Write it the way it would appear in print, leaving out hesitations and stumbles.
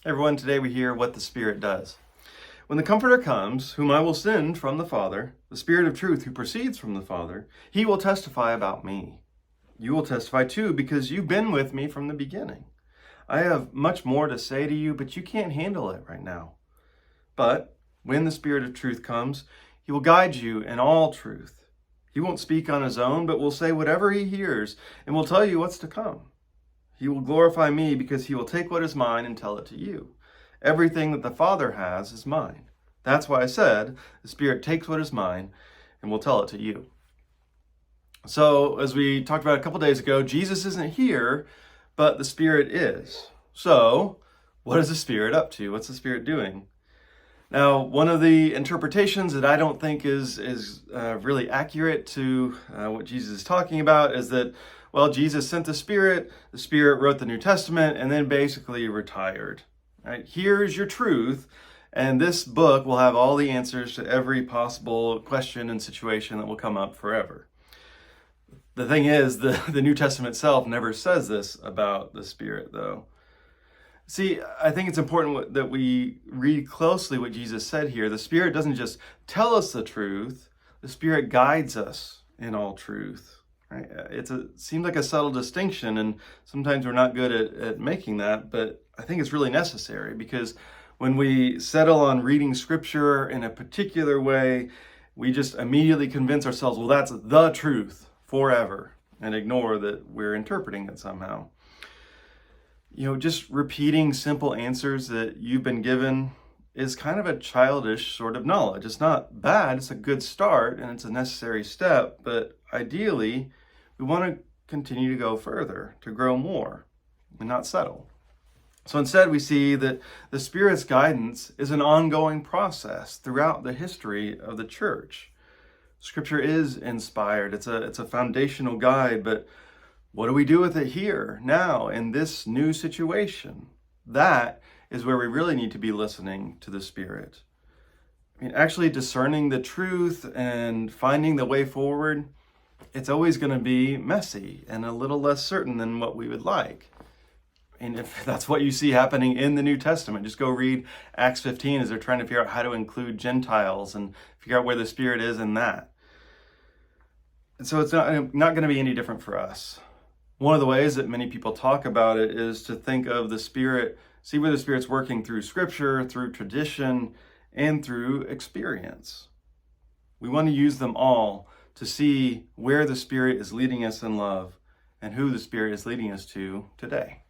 Everyone, today we hear what the Spirit does. When the Comforter comes, whom I will send from the Father, the Spirit of truth who proceeds from the Father, he will testify about me. You will testify too, because you've been with me from the beginning. I have much more to say to you, but you can't handle it right now. But when the Spirit of truth comes, he will guide you in all truth. He won't speak on his own, but will say whatever he hears, and will tell you what's to come. He will glorify me because he will take what is mine and tell it to you. Everything that the Father has is mine. That's why I said the Spirit takes what is mine and will tell it to you. So, as we talked about a couple days ago, Jesus isn't here, but the Spirit is. So, what is the Spirit up to? What's the Spirit doing? Now, one of the interpretations that I don't think is really accurate to what Jesus is talking about is that, well, Jesus sent the Spirit wrote the New Testament, and then basically retired. Right? Here's your truth, and this book will have all the answers to every possible question and situation that will come up forever. The thing is, the New Testament itself never says this about the Spirit, though. See, I think it's important that we read closely what Jesus said here. The Spirit doesn't just tell us the truth, the Spirit guides us in all truth. Right? It seems like a subtle distinction, and sometimes we're not good at making that, but I think it's really necessary, because when we settle on reading Scripture in a particular way, we just immediately convince ourselves, well, that's the truth forever, and ignore that we're interpreting it somehow. Just repeating simple answers that you've been given is kind of a childish sort of knowledge. It's not bad, it's a good start, and it's a necessary step, but ideally, we want to continue to go further, to grow more, and not settle. So instead, we see that the Spirit's guidance is an ongoing process throughout the history of the church. Scripture is inspired. It's a foundational guide, but what do we do with it here, now, in this new situation? That is where we really need to be listening to the Spirit. Actually discerning the truth and finding the way forward, it's always going to be messy and a little less certain than what we would like. If that's what you see happening in the New Testament, just go read Acts 15 as they're trying to figure out how to include Gentiles and figure out where the Spirit is in that. And so it's not going to be any different for us. One of the ways that many people talk about it is to think of the Spirit, see where the Spirit's working through Scripture, through tradition, and through experience. We want to use them all to see where the Spirit is leading us in love and who the Spirit is leading us to today.